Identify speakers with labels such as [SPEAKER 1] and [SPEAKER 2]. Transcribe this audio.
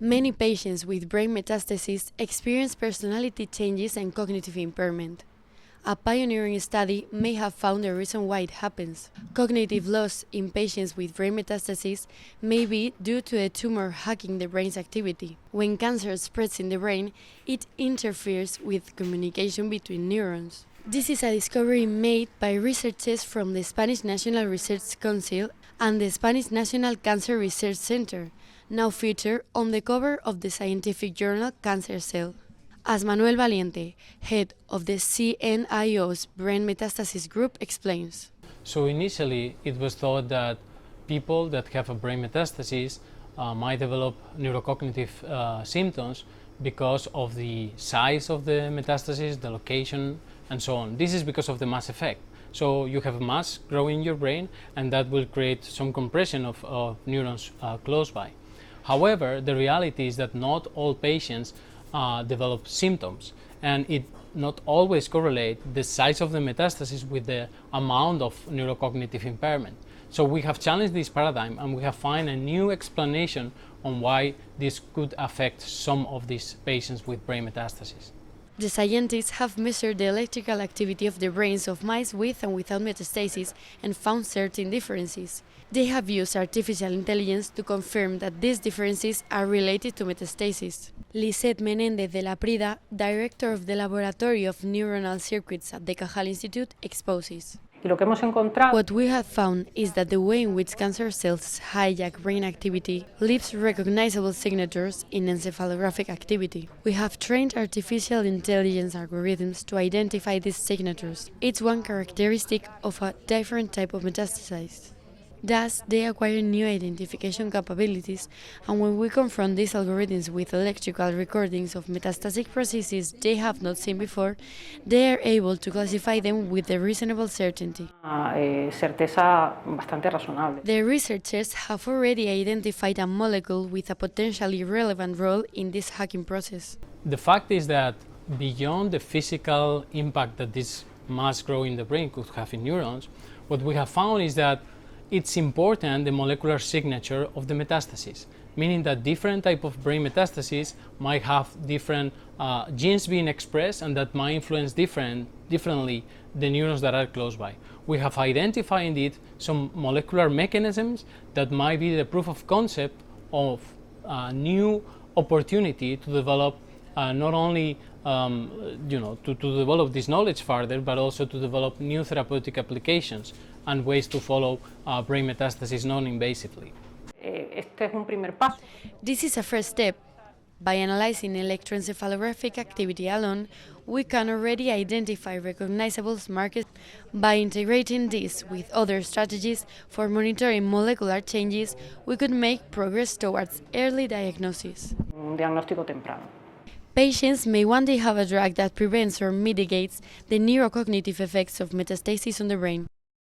[SPEAKER 1] Many patients with brain metastases experience personality changes and cognitive impairment. A pioneering study may have found the reason why it happens. Cognitive loss in patients with brain metastases may be due to a tumor hacking the brain's activity. When cancer spreads in the brain, it interferes with communication between neurons. This is a discovery made by researchers from the Spanish National Research Council and the Spanish National Cancer Research Center, now featured on the cover of the scientific journal Cancer Cell. As Manuel Valiente, head of the CNIO's Brain Metastasis Group, explains.
[SPEAKER 2] So initially it was thought that people that have a brain metastasis might develop neurocognitive symptoms because of the size of the metastasis, the location, and so on. This is because of the mass effect. So you have a mass growing in your brain, and that will create some compression of neurons close by. However, the reality is that not all patients develop symptoms, and it not always correlates the size of the metastasis with the amount of neurocognitive impairment. So we have challenged this paradigm, and we have found a new explanation on why this could affect some of these patients with brain metastases.
[SPEAKER 1] The scientists have measured the electrical activity of the brains of mice with and without metastases and found certain differences. They have used artificial intelligence to confirm that these differences are related to metastases. Lisette Menéndez de la Prida, director of the Laboratory of Neuronal Circuits at the Cajal Institute, exposes. What we have found is that the way in which cancer cells hijack brain activity leaves recognizable signatures in encephalographic activity. We have trained artificial intelligence algorithms to identify these signatures. It's one characteristic of a different type of metastasis. Thus, they acquire new identification capabilities, and when we confront these algorithms with electrical recordings of metastatic processes they have not seen before, they are able to classify them with a reasonable certainty. The researchers have already identified a molecule with a potentially relevant role in this hacking process.
[SPEAKER 2] The fact is that beyond the physical impact that this mass growing in the brain could have in neurons, what we have found is that it's important the molecular signature of the metastasis, meaning that different type of brain metastases might have different genes being expressed, and that might influence differently the neurons that are close by. We have identified indeed some molecular mechanisms that might be the proof of concept of a new opportunity to develop not only to develop this knowledge further, but also to develop new therapeutic applications and ways to follow brain metastasis non-invasively.
[SPEAKER 1] This is a first step. By analyzing electroencephalographic activity alone, we can already identify recognizable markers. By integrating this with other strategies for monitoring molecular changes, we could make progress towards early diagnosis. Patients may one day have a drug that prevents or mitigates the neurocognitive effects of metastasis on the brain.